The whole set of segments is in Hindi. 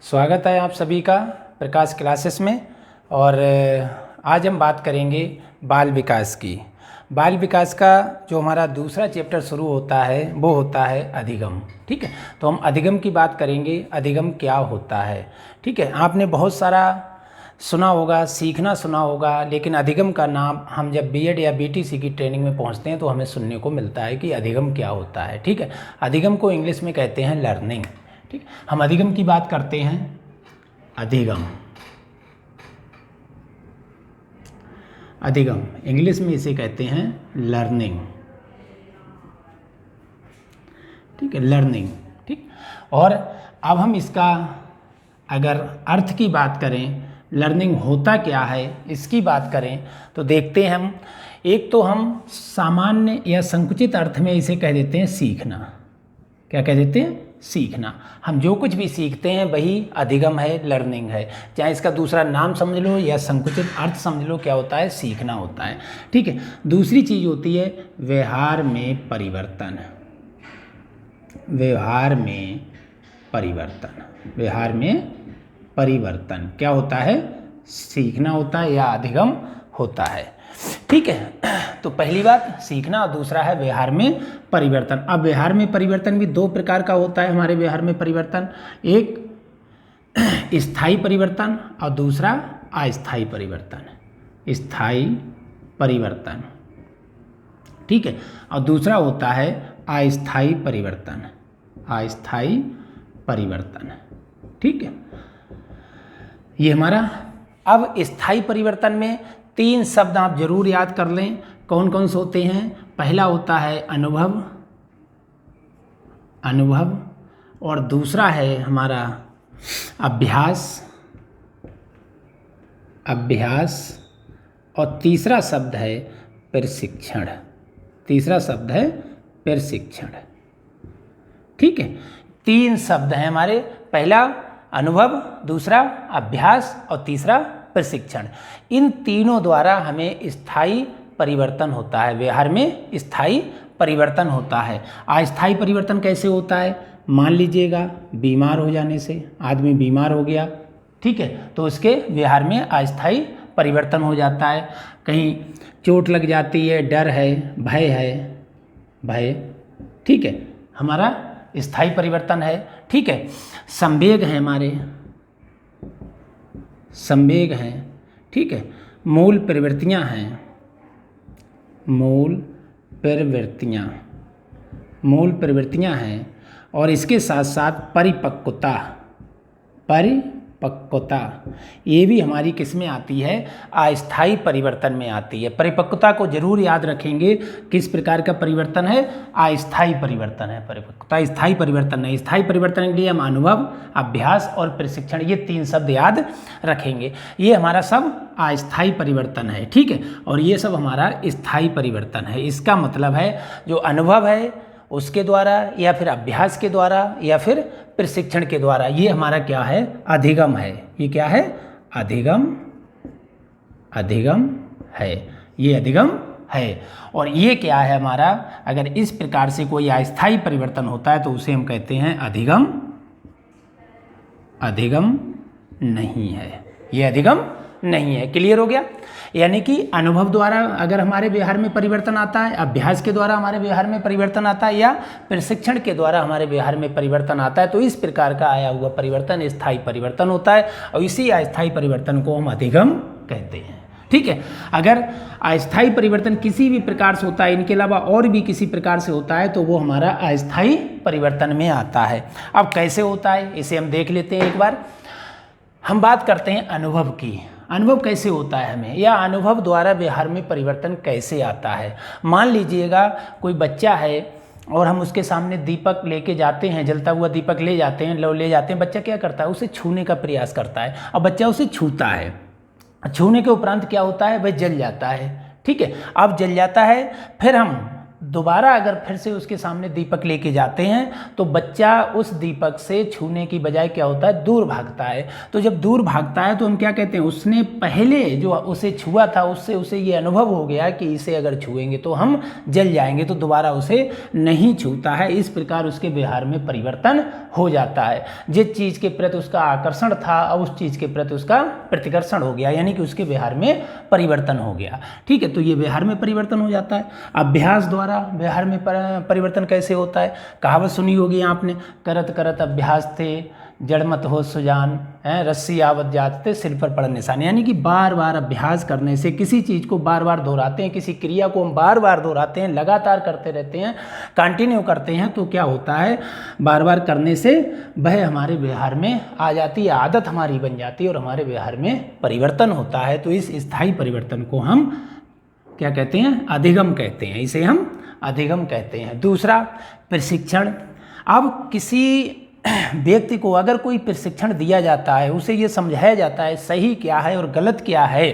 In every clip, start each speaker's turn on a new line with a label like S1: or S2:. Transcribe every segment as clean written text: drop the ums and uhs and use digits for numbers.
S1: स्वागत है आप सभी का प्रकाश क्लासेस में। और आज हम बात करेंगे बाल विकास की। बाल विकास का जो हमारा दूसरा चैप्टर शुरू होता है वो होता है अधिगम। ठीक है, तो हम अधिगम की बात करेंगे। अधिगम क्या होता है? ठीक है, आपने बहुत सारा सुना होगा, सीखना सुना होगा, लेकिन अधिगम का नाम हम जब बीएड या बीटीसी की ट्रेनिंग में पहुंचते हैं तो हमें सुनने को मिलता है कि अधिगम क्या होता है। ठीक है, अधिगम को इंग्लिश में कहते हैं लर्निंग। ठीक, हम अधिगम की बात करते हैं। अधिगम, अधिगम इंग्लिश में इसे कहते हैं लर्निंग। ठीक है, लर्निंग। ठीक, और अब हम इसका अगर अर्थ की बात करें, लर्निंग होता क्या है इसकी बात करें तो देखते हैं हम। एक तो हम सामान्य या संकुचित अर्थ में इसे कह देते हैं सीखना। क्या कह देते हैं? सीखना। हम जो कुछ भी सीखते हैं वही अधिगम है, लर्निंग है। चाहे इसका दूसरा नाम समझ लो या संकुचित अर्थ समझ लो, क्या होता है? सीखना होता है। ठीक है, दूसरी चीज़ होती है व्यवहार में परिवर्तन। व्यवहार में परिवर्तन, व्यवहार में परिवर्तन क्या होता है? सीखना होता है या अधिगम होता है। ठीक है, तो पहली बात सीखना और दूसरा है व्यवहार में परिवर्तन। अब व्यवहार में परिवर्तन भी दो प्रकार का होता है हमारे व्यवहार में परिवर्तन। एक स्थायी परिवर्तन और दूसरा अस्थायी परिवर्तन। स्थायी परिवर्तन, ठीक है, और दूसरा होता है अस्थायी परिवर्तन। अस्थायी परिवर्तन, ठीक है, ये हमारा। अब स्थायी परिवर्तन में तीन शब्द आप जरूर याद कर लें। कौन कौन से होते हैं? पहला होता है अनुभव, अनुभव, और दूसरा है हमारा अभ्यास, अभ्यास, और तीसरा शब्द है प्रशिक्षण। तीसरा शब्द है प्रशिक्षण। ठीक है, तीन शब्द हैं हमारे। पहला अनुभव, दूसरा अभ्यास और तीसरा प्रशिक्षण। इन तीनों द्वारा हमें स्थायी परिवर्तन होता है, व्यवहार में स्थायी परिवर्तन होता है। अस्थायी परिवर्तन कैसे होता है? मान लीजिएगा बीमार हो जाने से, आदमी बीमार हो गया, ठीक है, तो उसके व्यवहार में अस्थायी परिवर्तन हो जाता है। कहीं चोट लग जाती है, डर है, भय है, भय, ठीक है, हमारा स्थायी परिवर्तन है। ठीक है, संवेग है हमारे, संवेग हैं, ठीक है, मूल प्रवृत्तियां हैं, मूल प्रवृत्तियां, मूल प्रवृत्तियां हैं, और इसके साथ साथ परिपक्वता, परिपक्वता, ये भी हमारी किस में आती है? अस्थायी परिवर्तन में आती है। परिपक्वता को जरूर याद रखेंगे, किस प्रकार का परिवर्तन है? अस्थायी परिवर्तन है परिपक्वता, स्थायी परिवर्तन नहीं। स्थायी परिवर्तन के लिए हम अनुभव, अभ्यास और प्रशिक्षण, ये तीन शब्द याद रखेंगे। ये हमारा सब अस्थायी परिवर्तन है, ठीक है, और ये सब हमारा स्थायी परिवर्तन है। इसका मतलब है जो अनुभव है उसके द्वारा या फिर अभ्यास के द्वारा या फिर प्रशिक्षण के द्वारा, ये हमारा क्या है? अधिगम है। ये क्या है? अधिगम, अधिगम है, ये अधिगम है। और ये क्या है हमारा? अगर इस प्रकार से कोई अस्थायी परिवर्तन होता है तो उसे हम कहते हैं अधिगम, अधिगम नहीं है, ये अधिगम नहीं है। क्लियर हो गया? यानी कि अनुभव द्वारा अगर हमारे व्यवहार में परिवर्तन आता है, अभ्यास के द्वारा हमारे व्यवहार में परिवर्तन आता है, या प्रशिक्षण के द्वारा हमारे व्यवहार में परिवर्तन आता है, तो इस प्रकार का आया हुआ परिवर्तन स्थायी परिवर्तन होता है, और इसी अस्थायी परिवर्तन को हम अधिगम कहते हैं। ठीक है, अगर अस्थायी परिवर्तन किसी भी प्रकार से होता है, इनके अलावा और भी किसी प्रकार से होता है, तो वो हमारा अस्थायी परिवर्तन में आता है। अब कैसे होता है इसे हम देख लेते हैं एक बार। हम बात करते हैं अनुभव की। अनुभव कैसे होता है हमें, या अनुभव द्वारा व्यवहार में परिवर्तन कैसे आता है? मान लीजिएगा कोई बच्चा है और हम उसके सामने दीपक लेके जाते हैं, जलता हुआ दीपक ले जाते हैं, ले जाते हैं, बच्चा क्या करता है? उसे छूने का प्रयास करता है, और बच्चा उसे छूता है। छूने के उपरांत क्या होता है? वह जल जाता है। ठीक है, अब जल जाता है, फिर हम दोबारा अगर फिर से उसके सामने दीपक लेके जाते हैं तो बच्चा उस दीपक से छूने की बजाय क्या होता है, दूर भागता है। तो जब दूर भागता है तो हम क्या कहते हैं, उसने पहले जो उसे छुआ था उससे उसे ये अनुभव हो गया कि इसे अगर छुएंगे तो हम जल जाएंगे, तो दोबारा उसे नहीं छूता है। इस प्रकार उसके व्यवहार में परिवर्तन हो जाता है। जिस चीज़ के प्रति उसका आकर्षण था अब उस चीज़ के प्रति उसका प्रतिकर्षण हो गया, यानी कि उसके व्यवहार में परिवर्तन हो गया। ठीक है, तो ये व्यवहार में परिवर्तन हो जाता है। अभ्यास द्वारा व्यवहार में परिवर्तन कैसे होता है, कहावत सुनी होगी आपने, करत करत अभ्यास थे जड़ मत हो सुजान, रस्सी आवत जात थे सिर पर पड़ निशान। यानी कि बार बार अभ्यास करने से, किसी चीज़ को बार बार दोहराते हैं, किसी क्रिया को हम बार बार दोहराते हैं, लगातार करते रहते हैं, कंटिन्यू करते हैं, तो क्या होता है, बार बार करने से वह हमारे व्यवहार में आ जाती है, आदत हमारी बन जाती है और हमारे व्यवहार में परिवर्तन होता है। तो इस स्थायी परिवर्तन को हम क्या कहते हैं, अधिगम कहते हैं, इसे हम अधिगम कहते हैं। दूसरा, प्रशिक्षण। अब किसी व्यक्ति को अगर कोई प्रशिक्षण दिया जाता है, उसे ये समझाया जाता है सही क्या है और गलत क्या है।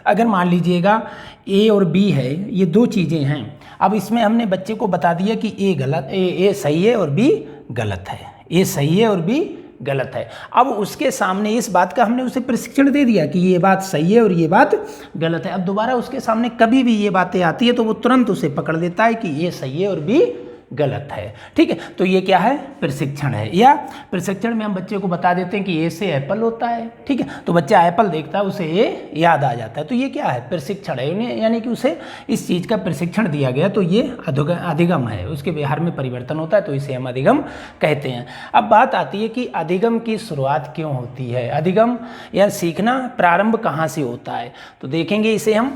S1: अगर मान लीजिएगा ए और बी है, ये दो चीज़ें हैं। अब इसमें हमने बच्चे को बता दिया कि ए सही है और बी गलत है, ए सही है और बी गलत है। अब उसके सामने इस बात का हमने उसे प्रशिक्षण दे दिया कि ये बात सही है और ये बात गलत है। अब दोबारा उसके सामने कभी भी ये बातें आती है तो वो तुरंत उसे पकड़ लेता है कि ये सही है और बी गलत है। ठीक है, तो ये क्या है, प्रशिक्षण है। या प्रशिक्षण में हम बच्चे को बता देते हैं कि ए से एप्पल होता है। ठीक है, तो बच्चा एप्पल देखता है, उसे ए याद आ जाता है, तो ये क्या है, प्रशिक्षण है। यानी कि उसे इस चीज़ का प्रशिक्षण दिया गया, तो ये अधिगम है, उसके व्यवहार में परिवर्तन होता है, तो इसे हम अधिगम कहते हैं। अब बात आती है कि अधिगम की शुरुआत क्यों होती है, अधिगम या सीखना प्रारंभ कहाँ से होता है। तो देखेंगे इसे हम,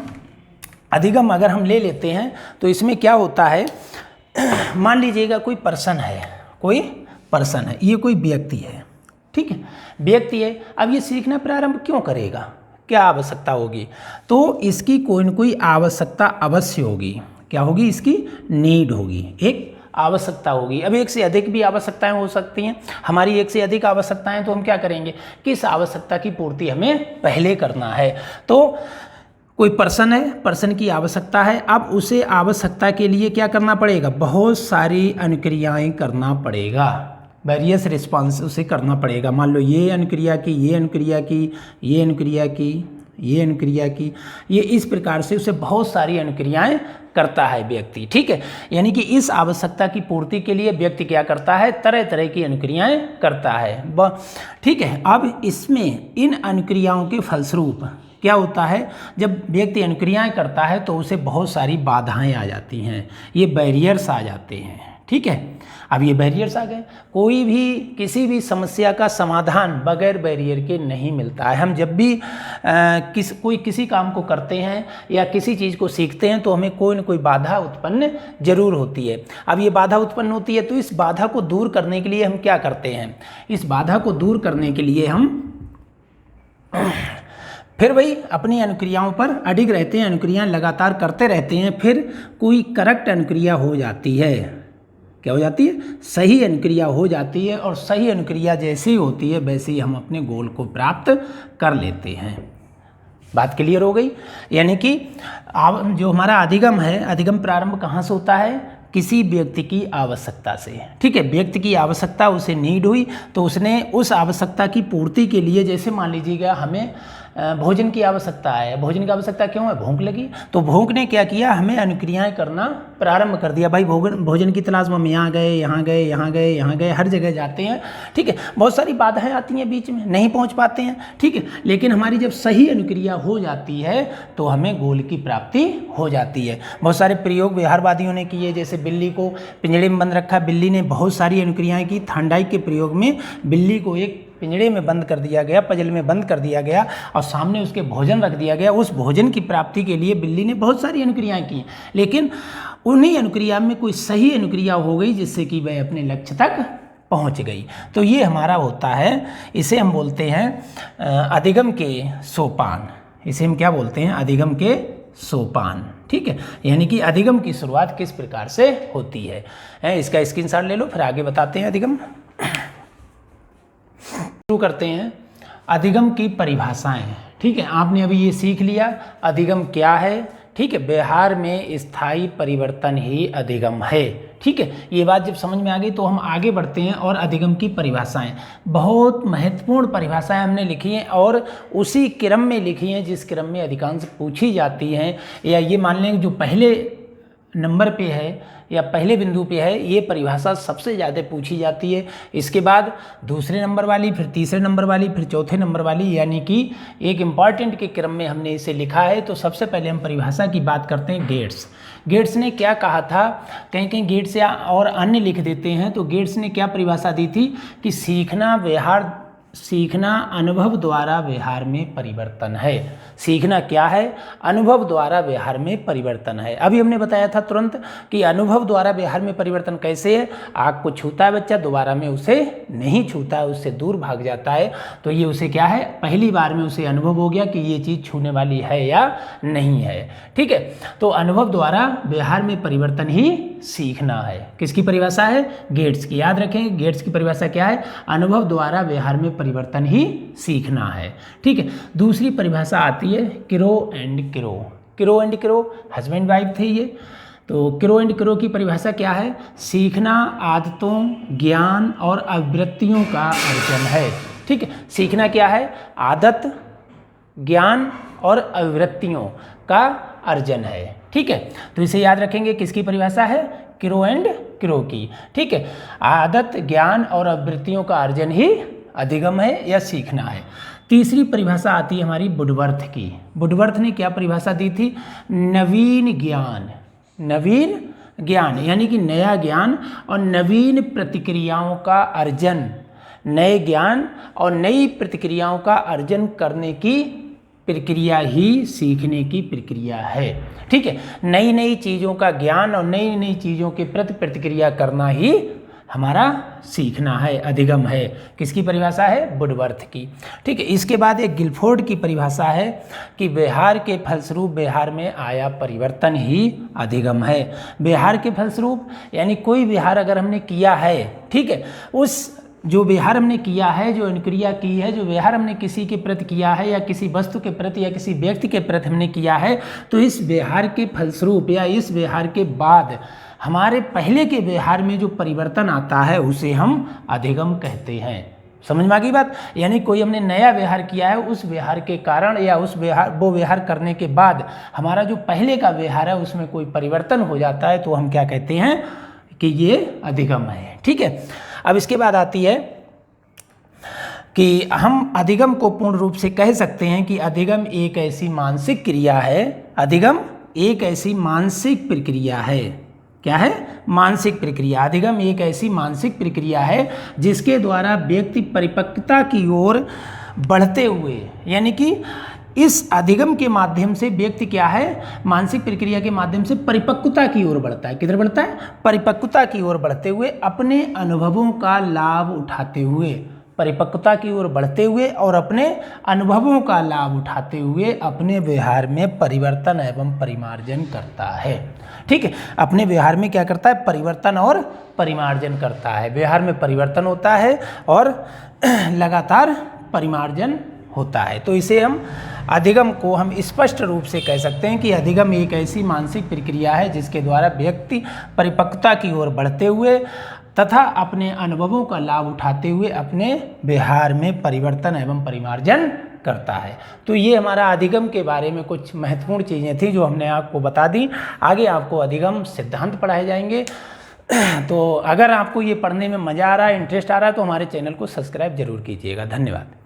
S1: अधिगम अगर हम ले लेते हैं तो इसमें क्या होता है, मान लीजिएगा कोई पर्सन है, ये कोई व्यक्ति है। ठीक है, व्यक्ति है। अब ये सीखना प्रारंभ क्यों करेगा, क्या आवश्यकता होगी, तो इसकी कोई न कोई आवश्यकता अवश्य होगी। क्या होगी, इसकी नीड होगी, एक आवश्यकता होगी। अब एक से अधिक भी आवश्यकताएं हो सकती हैं, हमारी एक से अधिक आवश्यकताएं, तो हम क्या करेंगे, किस आवश्यकता की पूर्ति हमें पहले करना है। तो कोई पर्सन है, पर्सन की आवश्यकता है, अब उसे आवश्यकता के लिए क्या करना पड़ेगा, बहुत सारी अनुक्रियाएं करना पड़ेगा, वेरियस रिस्पॉन्स उसे करना पड़ेगा। मान लो ये अनुक्रिया की, ये अनुक्रिया की, ये अनुक्रिया की, ये अनुक्रिया की, ये इस प्रकार से उसे बहुत सारी अनुक्रियाएं करता है व्यक्ति। ठीक है, यानी कि इस आवश्यकता की पूर्ति के लिए व्यक्ति क्या करता है, तरह तरह की अनुक्रियाएं करता है। ठीक है, अब इसमें इन अनुक्रियाओं के फलस्वरूप क्या होता है, जब व्यक्ति अनुक्रियाएं करता है तो उसे बहुत सारी बाधाएं आ जाती हैं, ये बैरियर्स आ जाते हैं। ठीक है, अब ये बैरियर्स आ गए, कोई भी किसी भी समस्या का समाधान बगैर बैरियर के नहीं मिलता है। हम जब भी किसी काम को करते हैं या किसी चीज़ को सीखते हैं तो हमें कोई न कोई बाधा उत्पन्न जरूर होती है। अब ये बाधा उत्पन्न होती है तो इस बाधा को दूर करने के लिए हम क्या करते हैं, इस बाधा को दूर करने के लिए हम फिर वही अपनी अनुक्रियाओं पर अडिग रहते हैं, अनुक्रियाएं लगातार करते रहते हैं, फिर कोई करेक्ट अनुक्रिया हो जाती है। क्या हो जाती है, सही अनुक्रिया हो जाती है, और सही अनुक्रिया जैसी होती है वैसे ही हम अपने गोल को प्राप्त कर लेते हैं। बात क्लियर हो गई। यानी कि जो हमारा अधिगम है, अधिगम प्रारंभ कहाँ से होता है, किसी व्यक्ति की आवश्यकता से। ठीक है, व्यक्ति की आवश्यकता, उसे नीड हुई तो उसने उस आवश्यकता की पूर्ति के लिए, जैसे मान लीजिएगा हमें भोजन की आवश्यकता है। भोजन की आवश्यकता क्यों है, भूख लगी, तो भूख ने क्या किया, हमें अनुक्रियाएं करना प्रारंभ कर दिया। भाई भोजन की तलाश में हम यहाँ गए, यहाँ गए, यहाँ गए, यहाँ गए, हर जगह जाते हैं। ठीक है, बहुत सारी बाधाएं आती हैं बीच में, नहीं पहुँच पाते हैं। ठीक है, लेकिन हमारी जब सही अनुक्रिया हो जाती है तो हमें गोल की प्राप्ति हो जाती है। बहुत सारे प्रयोग व्यवहारवादियों ने किए, जैसे बिल्ली को पिंजड़े में बंद रखा, बिल्ली ने बहुत सारी अनुक्रियाएं की। थॉर्नडाइक के प्रयोग में बिल्ली को एक पिंजड़े में बंद कर दिया गया, पजल में बंद कर दिया गया और सामने उसके भोजन रख दिया गया। उस भोजन की प्राप्ति के लिए बिल्ली ने बहुत सारी अनुक्रियाएं की, लेकिन उन्हीं अनुक्रिया में कोई सही अनुक्रिया हो गई जिससे कि वह अपने लक्ष्य तक पहुंच गई। तो ये हमारा होता है, इसे हम बोलते हैं अधिगम के सोपान। इसे हम क्या बोलते हैं, अधिगम के सोपान। ठीक है, यानी कि अधिगम की शुरुआत किस प्रकार से होती है। इसका स्क्रीनशॉट ले लो, फिर आगे बताते हैं अधिगम। शुरू करते हैं अधिगम की परिभाषाएं। ठीक है, आपने अभी ये सीख लिया अधिगम क्या है। ठीक है, व्यवहार में स्थायी परिवर्तन ही अधिगम है। ठीक है, ये बात जब समझ में आ गई तो हम आगे बढ़ते हैं और अधिगम की परिभाषाएं, बहुत महत्वपूर्ण परिभाषाएं हमने लिखी हैं और उसी क्रम में लिखी हैं जिस क्रम में अधिकांश पूछी जाती हैं, या ये मान लें जो पहले नंबर पे है या पहले बिंदु पे है ये परिभाषा सबसे ज़्यादा पूछी जाती है। इसके बाद दूसरे नंबर वाली, फिर तीसरे नंबर वाली, फिर चौथे नंबर वाली, यानी कि एक इम्पॉर्टेंट के क्रम में हमने इसे लिखा है। तो सबसे पहले हम परिभाषा की बात करते हैं। गेट्स ने क्या कहा था, कहीं कहीं गेट्स या और अन्य लिख देते हैं, तो गेट्स ने क्या परिभाषा दी थी कि सीखना अनुभव द्वारा व्यवहार में परिवर्तन है। सीखना क्या है, अनुभव द्वारा व्यवहार में परिवर्तन है। अभी हमने बताया था तुरंत कि अनुभव द्वारा व्यवहार में परिवर्तन कैसे है, आग को छूता है बच्चा, दोबारा में उसे नहीं छूता है, उससे दूर भाग जाता है, तो ये उसे क्या है, पहली बार में उसे अनुभव हो गया कि ये चीज़ छूने वाली है या नहीं है। ठीक है, तो अनुभव द्वारा व्यवहार में परिवर्तन ही सीखना है। किसकी परिभाषा है, गेट्स की। याद रखें गेट्स की परिभाषा क्या है, अनुभव द्वारा व्यवहार में परिवर्तन ही सीखना है। ठीक है, दूसरी परिभाषा आती है crow and crow, husband wife थे ये। तो क्रो एंड क्रो की परिभाषा क्या है, सीखना आदतों, ज्ञान और अभिवृत्तियों का अर्जन है। ठीक है, सीखना क्या है, आदत, ज्ञान और अभिवृत्तियों का अर्जन है। ठीक है, तो इसे याद रखेंगे, किसकी परिभाषा है, क्रो एंड क्रो की। ठीक है, आदत, ज्ञान और अभिवृत्तियों का अर्जन ही अधिगम है या सीखना है। तीसरी परिभाषा आती है हमारी वुडवर्थ की। वुडवर्थ ने क्या परिभाषा दी थी, नवीन ज्ञान यानी कि नया ज्ञान और नवीन प्रतिक्रियाओं का अर्जन, नए ज्ञान और नई प्रतिक्रियाओं का अर्जन करने की प्रक्रिया ही सीखने की प्रक्रिया है। ठीक है, नई नई चीज़ों का ज्ञान और नई नई चीज़ों के प्रति प्रतिक्रिया करना ही हमारा सीखना है, अधिगम है। किसकी परिभाषा है, वुडवर्थ की। ठीक है, इसके बाद एक गिलफोर्ड की परिभाषा है कि व्यवहार के फलस्वरूप व्यवहार में आया परिवर्तन ही अधिगम है। व्यवहार के फलस्वरूप यानी कोई व्यवहार अगर हमने किया है, ठीक है, उस जो व्यवहार हमने किया है, जो अनुक्रिया की है, जो व्यवहार हमने किसी के प्रति किया है या किसी वस्तु के प्रति या किसी व्यक्ति के प्रति हमने किया है, तो इस व्यवहार के फलस्वरूप या इस व्यवहार के बाद हमारे पहले के व्यवहार में जो परिवर्तन आता है उसे हम अधिगम कहते हैं। समझ में आ गई बात, यानी कोई हमने नया व्यवहार किया है, उस व्यवहार के कारण या वो व्यवहार करने के बाद हमारा जो पहले का व्यवहार है उसमें कोई परिवर्तन हो जाता है, तो हम क्या कहते हैं कि ये अधिगम है। ठीक है, अब इसके बाद आती है कि हम अधिगम को पूर्ण रूप से कह सकते हैं कि अधिगम एक ऐसी मानसिक क्रिया है, अधिगम एक ऐसी मानसिक प्रक्रिया है। क्या है, मानसिक प्रक्रिया। अधिगम एक ऐसी मानसिक प्रक्रिया है जिसके द्वारा व्यक्ति परिपक्वता की ओर बढ़ते हुए, यानी कि इस अधिगम के माध्यम से व्यक्ति क्या है, मानसिक प्रक्रिया के माध्यम से परिपक्वता की ओर बढ़ता है। किधर बढ़ता है, परिपक्वता की ओर बढ़ते हुए, अपने अनुभवों का लाभ उठाते हुए, परिपक्वता की ओर बढ़ते हुए और अपने अनुभवों का लाभ उठाते हुए अपने व्यवहार में परिवर्तन एवं परिमार्जन करता है। ठीक है, अपने व्यवहार में क्या करता है, परिवर्तन और परिमार्जन करता है। व्यवहार में परिवर्तन होता है और लगातार परिमार्जन होता है। तो इसे हम अधिगम को हम स्पष्ट रूप से कह सकते हैं कि अधिगम एक ऐसी मानसिक प्रक्रिया है जिसके द्वारा व्यक्ति परिपक्वता की ओर बढ़ते हुए तथा अपने अनुभवों का लाभ उठाते हुए अपने व्यवहार में परिवर्तन एवं परिमार्जन करता है। तो ये हमारा अधिगम के बारे में कुछ महत्वपूर्ण चीज़ें थी जो हमने आपको बता दी। आगे आपको अधिगम सिद्धांत पढ़ाए जाएंगे। तो अगर आपको ये पढ़ने में मज़ा आ रहा है, इंटरेस्ट आ रहा है, तो हमारे चैनल को सब्सक्राइब जरूर कीजिएगा। धन्यवाद।